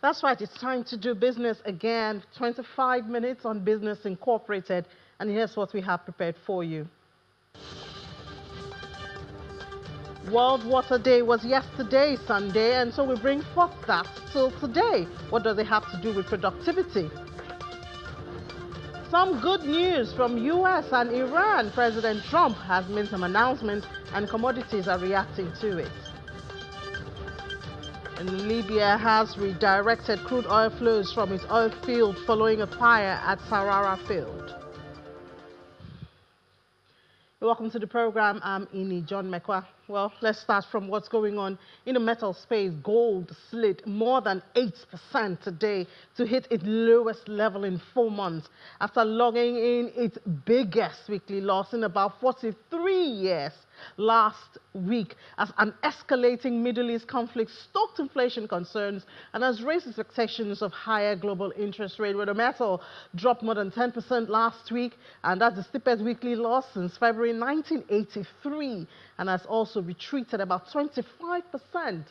That's right, it's time to do business again. 25 minutes on Business Incorporated. And here's what we have prepared for you. World Water Day was yesterday, Sunday, and so we bring forth that till today. What does it have to do with productivity? Some good news from US and Iran. President Trump has made some announcements and commodities are reacting to it. And Libya has redirected crude oil flows from its oil field following a fire at Sarara field. Welcome to the program. I'm Ini John Mekwa. Well, let's start from what's going on in the metal space. Gold slid more than 8% today to hit its lowest level in 4 months after logging in its biggest weekly loss in about 43 years last week as an escalating Middle East conflict stoked inflation concerns and has raised expectations of higher global interest rate, where the metal dropped more than 10% last week, and that's the steepest weekly loss since February 1983, and has also retreated about 25%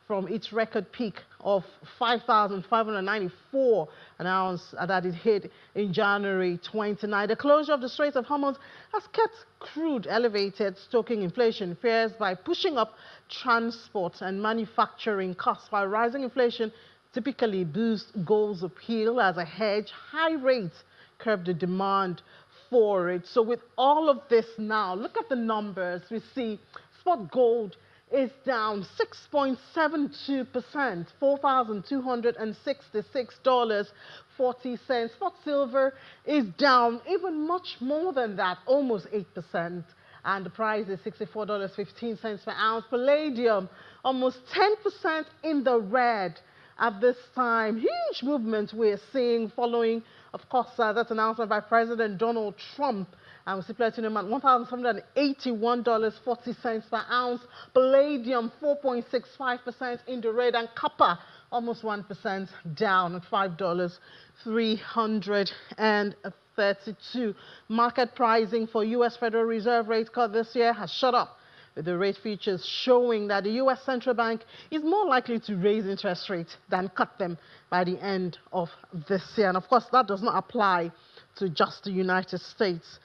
from its record peak of 5,594 an ounce that it hit in January 29. The closure of the Strait of Hormuz has kept crude elevated, stoking inflation fears by pushing up transport and manufacturing costs, while rising inflation typically boosts gold's appeal as a hedge. High rates curb the demand for it. So with all of this now, look at the numbers. We see spot gold is down 6.72%, $4,266.40. Spot silver is down even much more than that, almost 8%. And the price is $64.15 per ounce. Palladium, almost 10% in the red at this time. Huge movement we're seeing following, of course, that announcement by President Donald Trump. And we see platinum at $1,781.40 per ounce. Palladium 4.65% in the red, and copper almost 1% down at $5.332. Market pricing for U.S. Federal Reserve rate cut this year has shot up, with the rate futures showing that the U.S. Central Bank is more likely to raise interest rates than cut them by the end of this year. And of course, that does not apply to just the United States.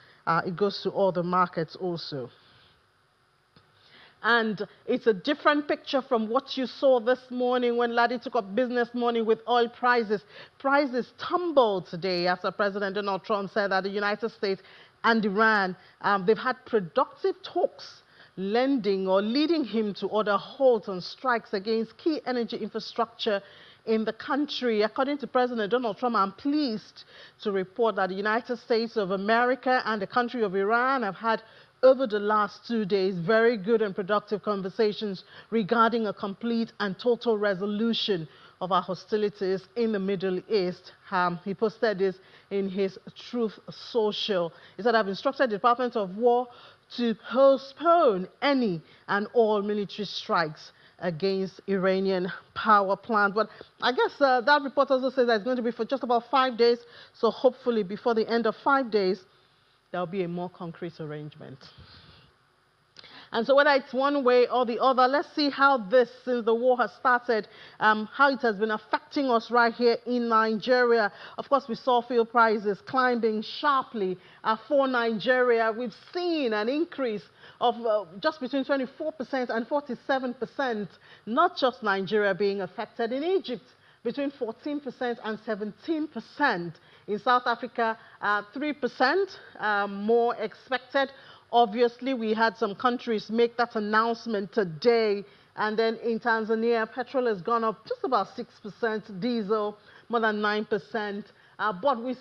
It goes to all the markets also. And it's a different picture from what you saw this morning when Ladi took up business morning with oil prices. Prices tumbled today after President Donald Trump said that the United States and Iran, they've had productive talks leading him to order halt on strikes against key energy infrastructure in the country. According to President Donald Trump, I'm pleased to report that the United States of America and the country of Iran have had, over the last 2 days, very good and productive conversations regarding a complete and total resolution of our hostilities in the Middle East. He posted this in his Truth Social. He said, I've instructed the Department of War to postpone any and all military strikes against Iranian power plant. But I guess that report also says that it's going to be for just about 5 days. So hopefully before the end of 5 days, there'll be a more concrete arrangement. And so whether it's one way or the other, let's see how this, since the war has started, how it has been affecting us right here in Nigeria. Of course, we saw fuel prices climbing sharply for Nigeria. We've seen an increase of just between 24% and 47%, not just Nigeria being affected. In Egypt, between 14% and 17%. In South Africa, 3% more expected. Obviously, we had some countries make that announcement today. And then in Tanzania, petrol has gone up just about 6%, diesel more than 9%. But we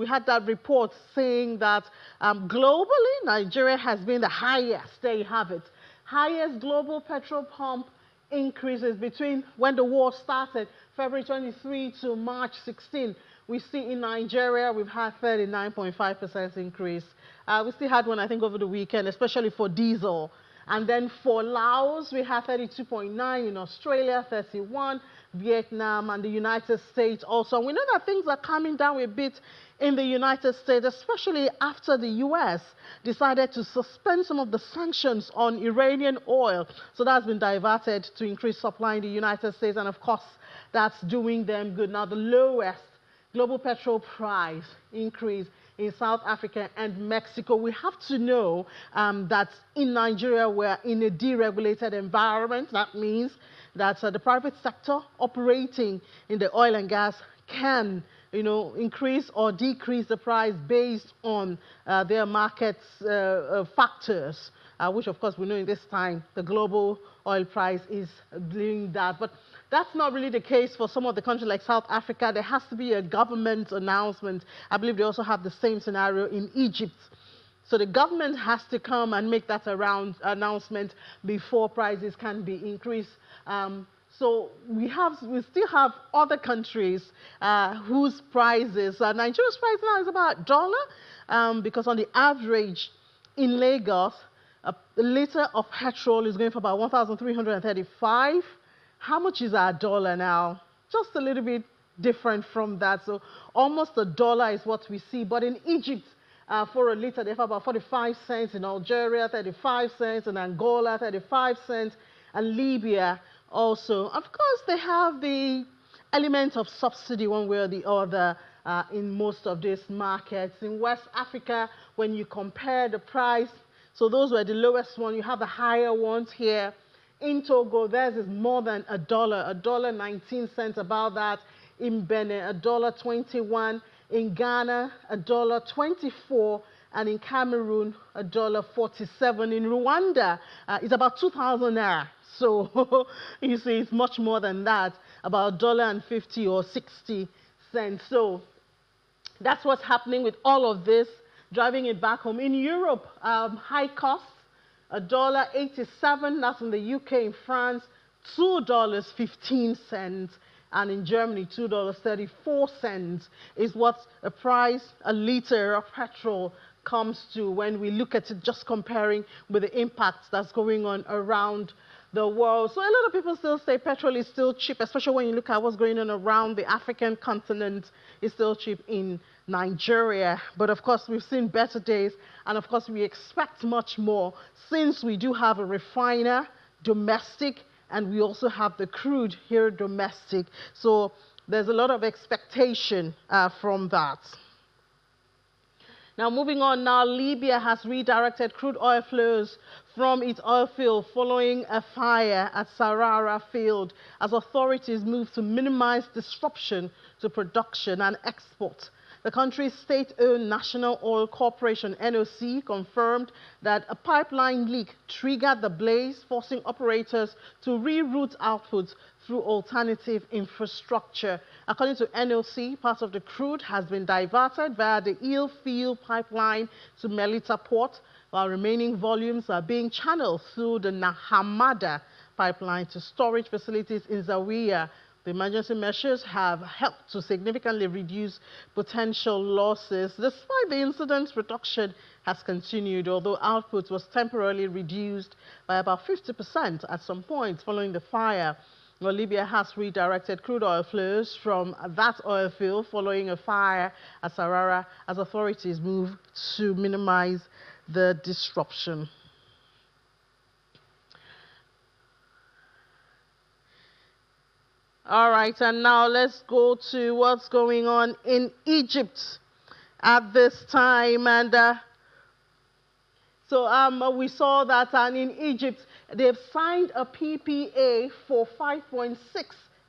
had that report saying that globally, Nigeria has been the highest. There you have it. Highest global petrol pump increases between when the war started, February 23 to March 16. We see in Nigeria, we've had 39.5% increase. We still had one, I think, over the weekend, especially for diesel. And then for Laos, we had 32.9, in Australia, 31, Vietnam, and the United States also. And we know that things are calming down a bit in the United States, especially after the U.S. decided to suspend some of the sanctions on Iranian oil. So that's been diverted to increase supply in the United States, and of course, that's doing them good. Now, the lowest global petrol price increase in South Africa and Mexico. We have to know that in Nigeria, we're in a deregulated environment. That means that the private sector operating in the oil and gas can, increase or decrease the price based on their market factors, which of course we know in this time the global oil price is doing that. But that's not really the case for some of the countries like South Africa. There has to be a government announcement. I believe they also have the same scenario in Egypt. So the government has to come and make that announcement before prices can be increased. So we still have other countries whose prices, Nigeria's price now is about $1, because on the average in Lagos, a liter of petrol is going for about 1,335. How much is our dollar now? Just a little bit different from that. So almost $1 is what we see. But in Egypt, for a liter, they have about 45 cents. In Algeria, 35 cents. In Angola, 35 cents. And Libya also. Of course, they have the element of subsidy one way or the other in most of these markets. In West Africa, when you compare the price, so those were the lowest one. You have the higher ones here. In Togo, theirs is more than $1.19, about that. In Benin, $1.21. In Ghana, $1.24. And in Cameroon, $1.47. In Rwanda, it's about 2,000 naira. So you see, it's much more than that, about $1.50 or 60 cents. So that's what's happening with all of this, driving it back home. In Europe, high costs. $1.87, that's in the UK. In France, $2.15, and in Germany, $2.34 is what a liter of petrol comes to when we look at it, just comparing with the impacts that's going on around the world. So a lot of people still say petrol is still cheap, especially when you look at what's going on around the African continent. It's still cheap in Nigeria. But of course, we've seen better days, and of course, we expect much more since we do have a refiner, domestic, and we also have the crude here, domestic. So there's a lot of expectation from that. Now, moving on now, Libya has redirected crude oil flows from its oil field following a fire at Sarara field as authorities move to minimize disruption to production and export. The country's state-owned National Oil Corporation, NOC, confirmed that a pipeline leak triggered the blaze, forcing operators to reroute output through alternative infrastructure. According to NOC, part of the crude has been diverted via the Eel Field pipeline to Melita Port, while remaining volumes are being channeled through the Nahamada pipeline to storage facilities in Zawiya. The emergency measures have helped to significantly reduce potential losses. Despite the incident, production has continued, although output was temporarily reduced by about 50% at some point following the fire. Well, Libya has redirected crude oil flows from that oil field following a fire at Sarara as authorities move to minimize the disruption. All right, and now let's go to what's going on in Egypt at this time. And so we saw that in Egypt, they've signed a PPA for 5.6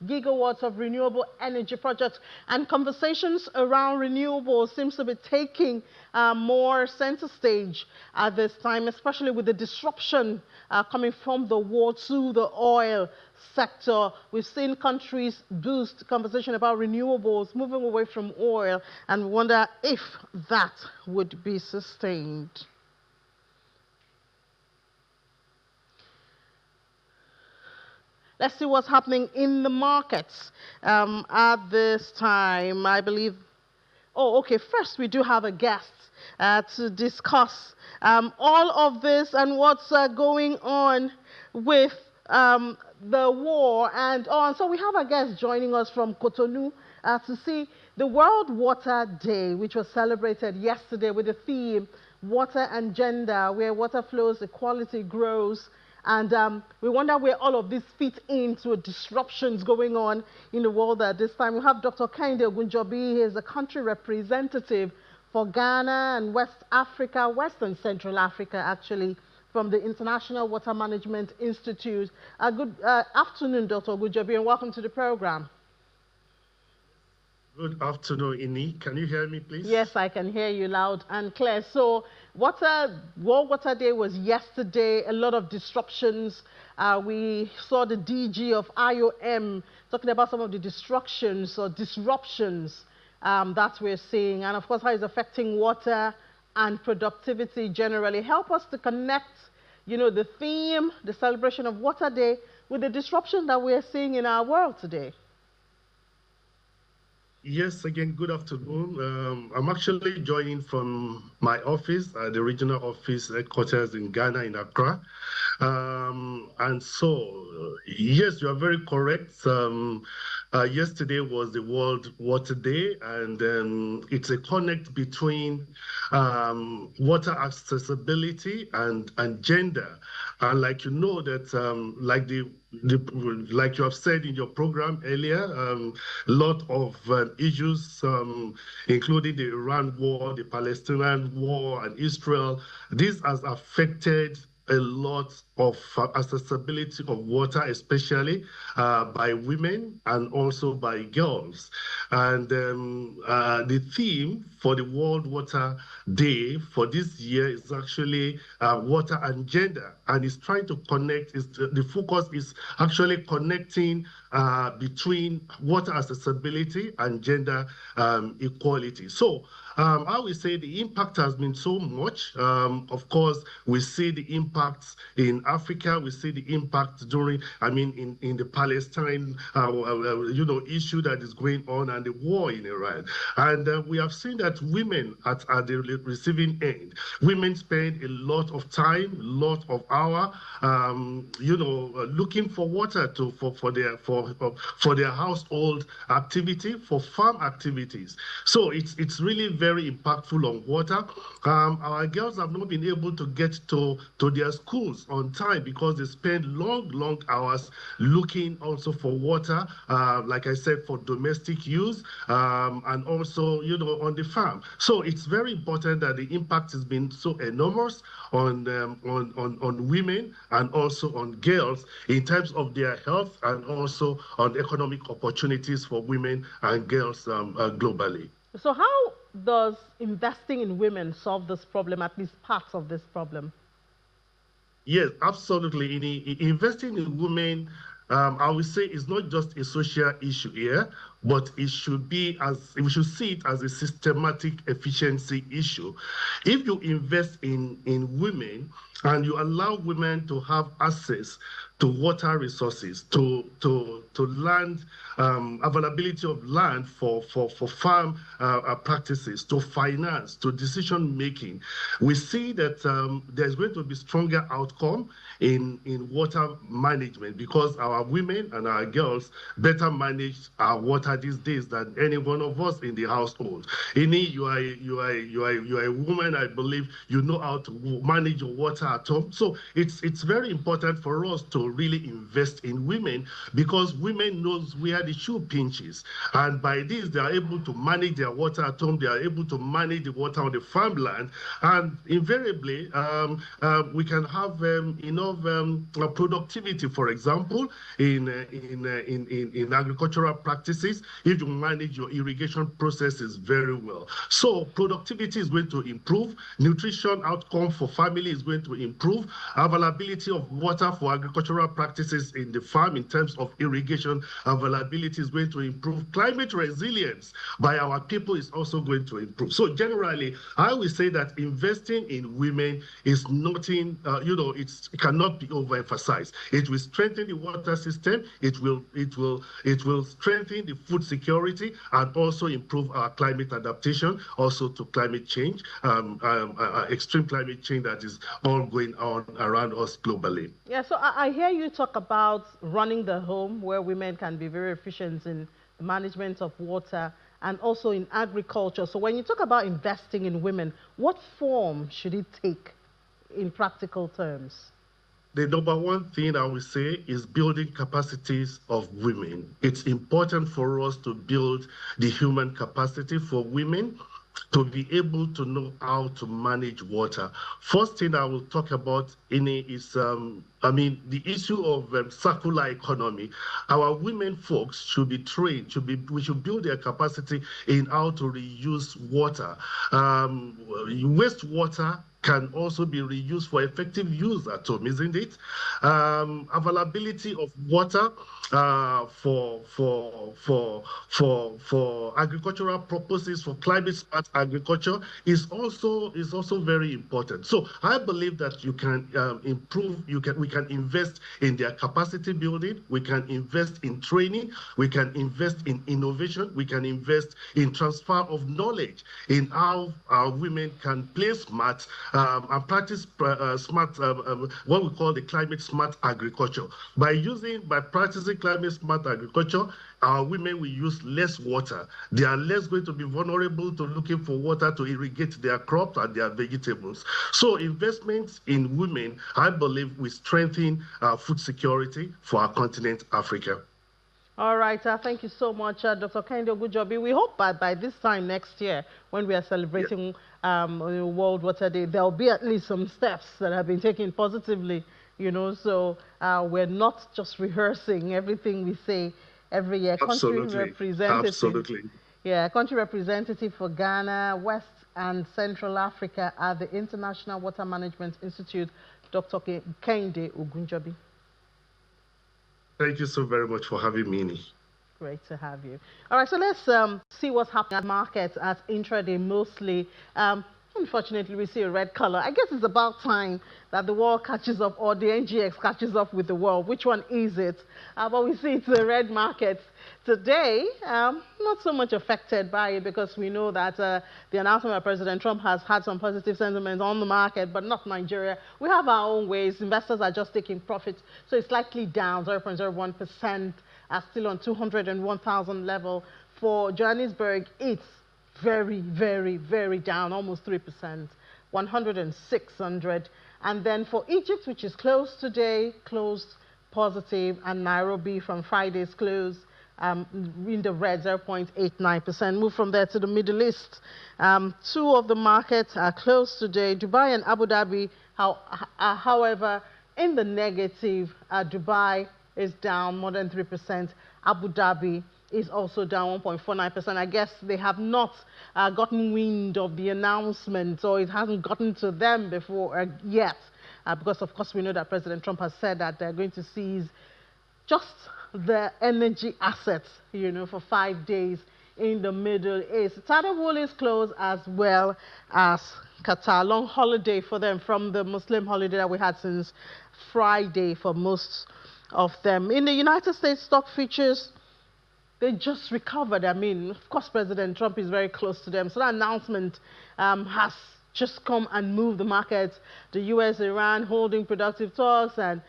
gigawatts of renewable energy projects, and conversations around renewables seems to be taking more center stage at this time, especially with the disruption coming from the war to the oil sector. We've seen countries boost conversation about renewables, moving away from oil, and wonder if that would be sustained. Let's see what's happening in the markets at this time. I believe, first we do have a guest to discuss all of this and what's going on with the war and on. So we have a guest joining us from Cotonou to see the World Water Day, which was celebrated yesterday with the theme Water and Gender, where water flows, equality grows. And we wonder where all of this fit into disruptions going on in the world at this time. We have Dr. Kehinde Ogunjobi. He is a country representative for Ghana and West Africa, West and Central Africa, actually, from the International Water Management Institute. Good afternoon, Dr. Ogunjobi, and welcome to the program. Good afternoon, Ini. Can you hear me, please? Yes, I can hear you loud and clear. So, World Water Day was yesterday. A lot of disruptions. We saw the DG of IOM talking about some of the destructions or disruptions that we're seeing, and of course, how it's affecting water and productivity generally. Help us to connect, the theme, the celebration of Water Day, with the disruption that we're seeing in our world today. Yes, again, good afternoon. I'm actually joining from my office, the regional office headquarters in Ghana, in Accra. And so, yes, you are very correct. Yesterday was the World Water Day, and it's a connect between water accessibility and gender. And like you know that, like you have said in your program earlier, a lot of issues, including the Iran war, the Palestinian war, and Israel. This has affected a lot of accessibility of water, especially by women and also by girls. And the theme for the World Water Day for this year is actually water and gender, and it's trying to connect. The focus is actually connecting between water accessibility and gender equality. So I would say the impact has been so much. Of course, we see the impacts in Africa. We see the impact in the Palestine, issue that is going on, and the war in Iran. And we have seen that women at the receiving end, women spend a lot of time, a lot of hours, looking for water for their household activity, for farm activities. So it's really very impactful on water. Our girls have not been able to get to their schools on time because they spend long hours looking also for water, like I said, for domestic use, and also, on the farm. So it's very important that the impact has been so enormous on women and also on girls in terms of their health and also on economic opportunities for women and girls globally. So how does investing in women solve this problem, at least parts of this problem? Yes, absolutely. Investing in women, I would say, is not just a social issue here, but we should see it as a systematic efficiency issue. If you invest in women and you allow women to have access to water resources, to land, availability of land for farm practices, to finance, to decision making, we see that there's going to be stronger outcome in water management because our women and our girls better manage our water these days than any one of us in the household. Ini, you are a woman. I believe you know how to manage your water at home. So it's very important for us to really invest in women because women knows where the shoe pinches, and by this they are able to manage their water at home. They are able to manage the water on the farmland, and invariably we can have enough productivity. For example, in agricultural practices, if you manage your irrigation processes very well, so productivity is going to improve, nutrition outcome for family is going to improve, availability of water for agricultural practices in the farm in terms of irrigation availability is going to improve, climate resilience by our people is also going to improve. So generally, I will say that investing in women is nothing, it cannot be overemphasized. It will strengthen the water system. It will strengthen the food security and also improve our climate adaptation, also to climate change, extreme climate change that is all going on around us globally. Yeah, so I hear you talk about running the home where women can be very efficient in the management of water and also in agriculture. So when you talk about investing in women, what form should it take in practical terms? The number one thing I would say is building capacities of women. It's important for us to build the human capacity for women to be able to know how to manage water. First thing I will talk about in it is, the issue of circular economy. Our women folks should be trained, we should build their capacity in how to reuse water. Wastewater can also be reused for effective use at home, isn't it? Availability of water for agricultural purposes, for climate smart agriculture is also very important. So I believe that you can we can invest in their capacity building, we can invest in training, we can invest in innovation, we can invest in transfer of knowledge in how our women can play smart and practice smart, what we call the climate smart agriculture. By practicing climate smart agriculture, our women will use less water. They are less going to be vulnerable to looking for water to irrigate their crops and their vegetables. So investments in women, I believe, will strengthen food security for our continent, Africa. All right, thank you so much, Dr. Kehinde Ogunjobi. We hope by this time next year, when we are celebrating World Water Day, there'll be at least some steps that have been taken positively, so we're not just rehearsing everything we say every year. Absolutely. Country representative. Absolutely. Yeah, country representative for Ghana, West and Central Africa at the International Water Management Institute, Dr. Kehinde Ogunjobi. Thank you so very much for having me. Great to have you. All right, so let's see what's happening at markets at intraday mostly. Unfortunately, we see a red color. I guess it's about time that the world catches up, or the NGX catches up with the world. Which one is it? But we see it's the red markets today. Not so much affected by it because we know that the announcement by President Trump has had some positive sentiment on the market, but not Nigeria. We have our own ways. Investors are just taking profits, so it's slightly down 0.01%. Still on 201,000 level. For Johannesburg, it's very, very, very down, almost 3%, 106,000. And then for Egypt, which is closed today, closed positive, and Nairobi from Friday's close in the red, 0.89%. Move from there to the Middle East. Two of the markets are closed today. Dubai and Abu Dhabi, however, in the negative. Dubai is down more than 3%. Abu Dhabi is also down 1.49%. I guess they have not gotten wind of the announcement, or it hasn't gotten to them before yet, because of course we know that President Trump has said that they're going to seize just the energy assets, for 5 days in the Middle East. Tadawul is closed as well as Qatar. Long holiday for them from the Muslim holiday that we had since Friday for most of them. In the United States, stock futures, they just recovered. I mean, of course, President Trump is very close to them. So that announcement has just come and moved the markets. The U.S., Iran holding productive talks and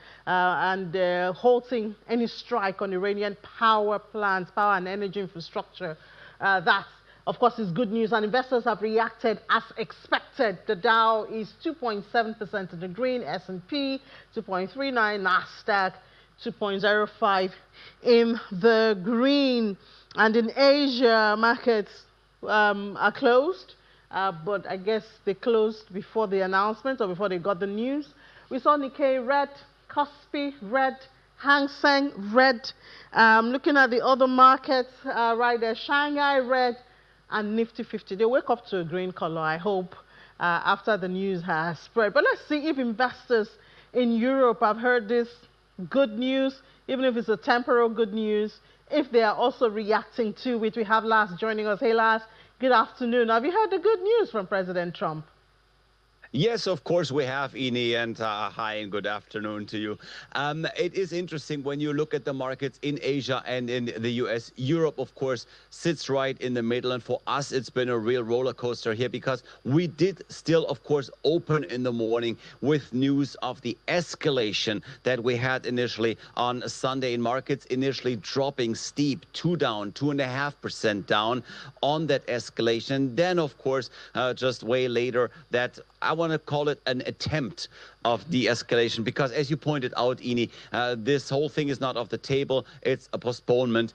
halting any strike on Iranian power plants, power and energy infrastructure. That, of course, is good news. And investors have reacted as expected. The Dow is 2.7% in the green, S&P 2.39, NASDAQ 2.05 in the green. And in Asia, markets are closed, but I guess they closed before the announcement or before they got the news. We saw Nikkei red, Kospi red, Hang Seng red. Looking at the other markets right there, Shanghai red and Nifty 50. They wake up to a green color, I hope, after the news has spread. But let's see if investors in Europe have heard this good news, even if it's a temporal good news, if they are also reacting to it. We have Lars joining us. Hey Lars, good afternoon. Have you heard the good news from President Trump? Yes, of course we have, Ini, and hi and good afternoon to you. It is interesting when you look at the markets in Asia and in the US. Europe, of course, sits right in the middle, and for us, it's been a real roller coaster here because we did still, of course, open in the morning with news of the escalation that we had initially on Sunday in markets, initially dropping steep, 2.5% down on that escalation. Then, of course, just way later, that I want to call it an attempt of de-escalation because, as you pointed out, Ini, this whole thing is not off the table. It's a postponement.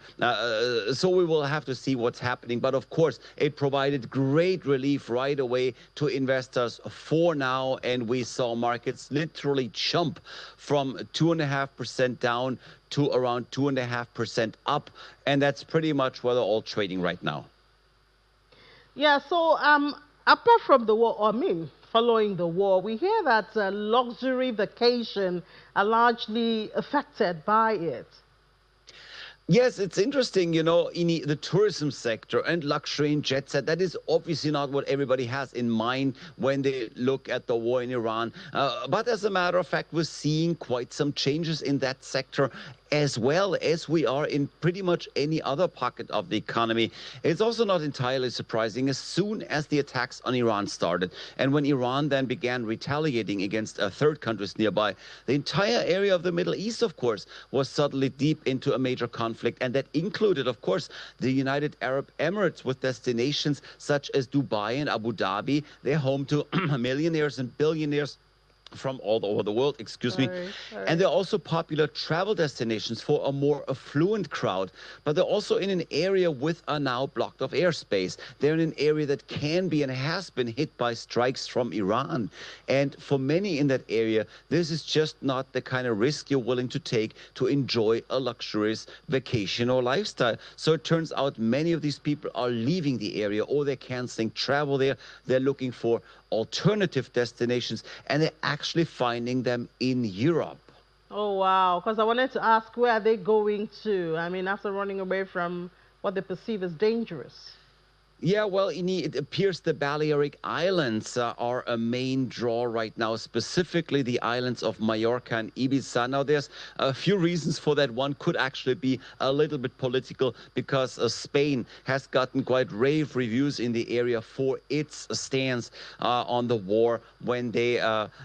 So we will have to see what's happening. But of course, it provided great relief right away to investors for now. And we saw markets literally jump from 2.5% down to around 2.5% up. And that's pretty much where they're all trading right now. Yeah, so apart from the war, I mean, following the war, we hear that luxury vacation are largely affected by it. Yes, it's interesting, you know, in the tourism sector and luxury and jet set, that is obviously not what everybody has in mind when they look at the war in Iran. But as a matter of fact, we're seeing quite some changes in that sector as well as we are in pretty much any other pocket of the economy. It's also not entirely surprising as soon as the attacks on Iran started. And when Iran then began retaliating against third countries nearby, the entire area of the Middle East, of course, was suddenly deep into a major conflict. And that included, of course, the United Arab Emirates with destinations such as Dubai and Abu Dhabi. They're home to millionaires and billionaires from all over the world, excuse me. And they're also popular travel destinations for a more affluent crowd, but they're also in an area with a now blocked off airspace. They're in an area that can be and has been hit by strikes from Iran. And for many in that area, this is just not the kind of risk you're willing to take to enjoy a luxurious vacation or lifestyle. So it turns out many of these people are leaving the area or they're canceling travel there. They're looking for alternative destinations, and they're actually finding them in Europe. Oh, wow. Because I wanted to ask, where are they going to? I mean, after running away from what they perceive as dangerous. Yeah, well, it appears the Balearic Islands are a main draw right now, specifically the islands of Mallorca and Ibiza. Now, there's a few reasons for that. One could actually be a little bit political because Spain has gotten quite rave reviews in the area for its stance on the war when they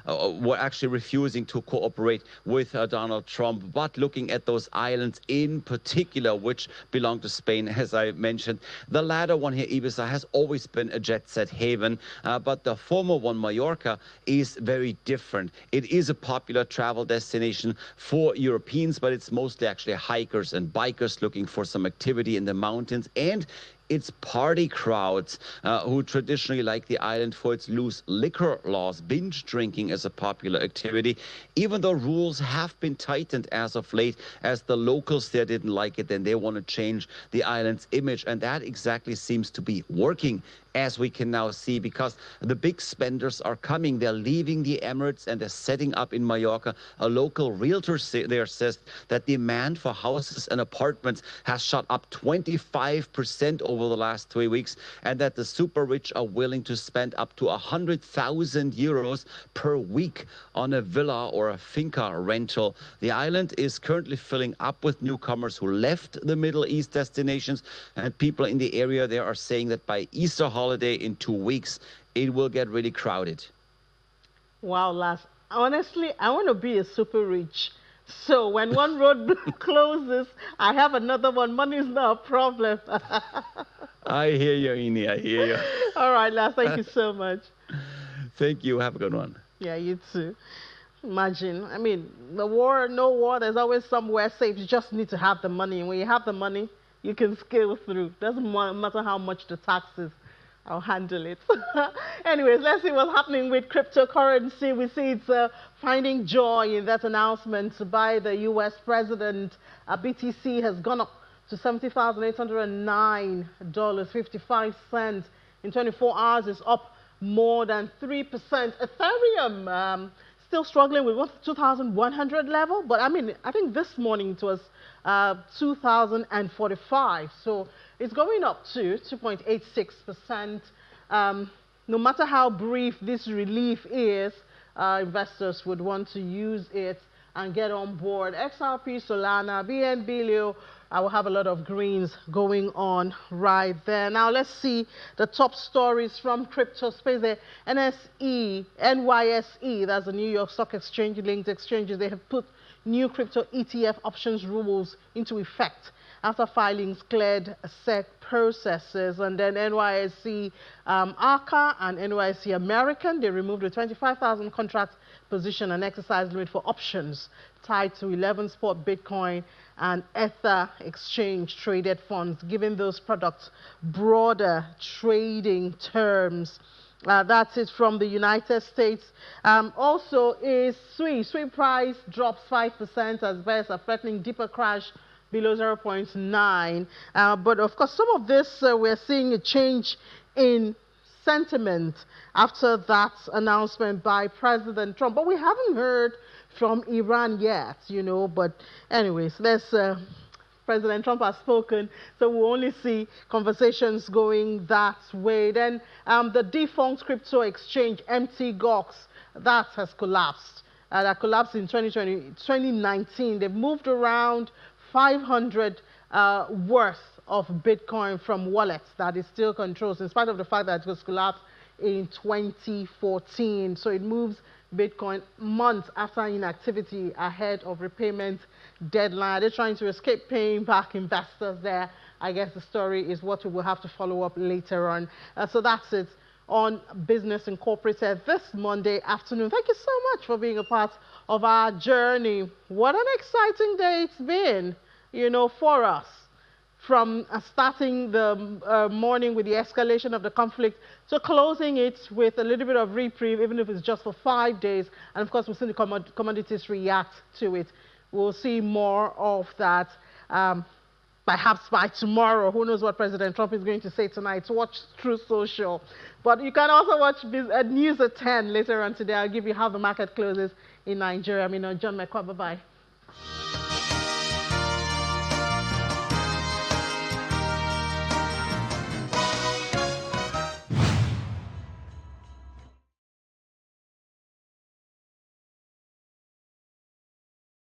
were actually refusing to cooperate with Donald Trump. But looking at those islands in particular, which belong to Spain, as I mentioned, the latter one here, Ibiza, has always been a jet set haven, but the former one, Mallorca, is very different. It is a popular travel destination for Europeans, but it's mostly actually hikers and bikers looking for some activity in the mountains, and it's party crowds who traditionally like the island for its loose liquor laws. Binge drinking is a popular activity, even though rules have been tightened as of late, as the locals there didn't like it, and they want to change the island's image. And that exactly seems to be working, as we can now see, because the big spenders are coming. They're leaving the Emirates and they're setting up in Mallorca. A local realtor there says that demand for houses and apartments has shot up 25% over the last 3 weeks, and that the super rich are willing to spend up to 100,000 euros per week on a villa or a finca rental. The island is currently filling up with newcomers who left the Middle East destinations, and people in the area there are saying that by Easter holiday in 2 weeks, it will get really crowded. Wow, Lars. Honestly, I want to be a super rich. So when one road closes, I have another one. Money is not a problem. I hear you, Ini. I hear you. All right, Lars. Thank you so much. Thank you. Have a good one. Yeah, you too. Imagine. I mean, the war, no war, there's always somewhere safe. You just need to have the money. And when you have the money, you can scale through. Doesn't matter how much the tax is. I'll handle it. Anyways, let's see what's happening with cryptocurrency. We see it's finding joy in that announcement by the U.S. president. BTC has gone up to $70,809.55. In 24 hours, it's up more than 3%. Ethereum still struggling with 2,100 level, but I mean, I think this morning it was 2,045. So it's going up to 2.86%. no matter how brief this relief is, investors would want to use it and get on board. XRP, Solana, BNB, Leo, I will have a lot of greens going on right there. Now let's see the top stories from crypto space. The NYSE, that's the New York Stock Exchange linked exchanges, they have put new crypto ETF options rules into effect after filings cleared SEC processes. And then NYSE ARCA and NYSE American, they removed a 25,000 contract position and exercise limit for options tied to 11 spot Bitcoin and Ether exchange traded funds, giving those products broader trading terms. That's it from the United States. Also is SWI. SWI price drops 5% as buyers are threatening deeper crash below 0.9. But of course, some of this, we're seeing a change in sentiment after that announcement by President Trump. But we haven't heard from Iran yet, you know. But anyways, President Trump has spoken, so we'll only see conversations going that way. Then the defunct crypto exchange, Mt. Gox, that has collapsed. That collapsed in 2019. They've moved around 500 worth of Bitcoin from wallets that it still controls, in spite of the fact that it was collapsed in 2014. So it moves Bitcoin months after inactivity ahead of repayment deadline. They're trying to escape paying back investors there. I guess the story is what we will have to follow up later on. So that's it on Business Incorporated this Monday afternoon. Thank you so much for being a part of our journey. What an exciting day it's been, you know, for us. From starting the morning with the escalation of the conflict to closing it with a little bit of reprieve, even if it's just for 5 days. And of course, we've seen the commodities react to it. We'll see more of that perhaps by tomorrow. Who knows what President Trump is going to say tonight? Watch True Social. But you can also watch News at 10 later on today. I'll give you how the market closes in Nigeria. John McQuarrie. Bye-bye.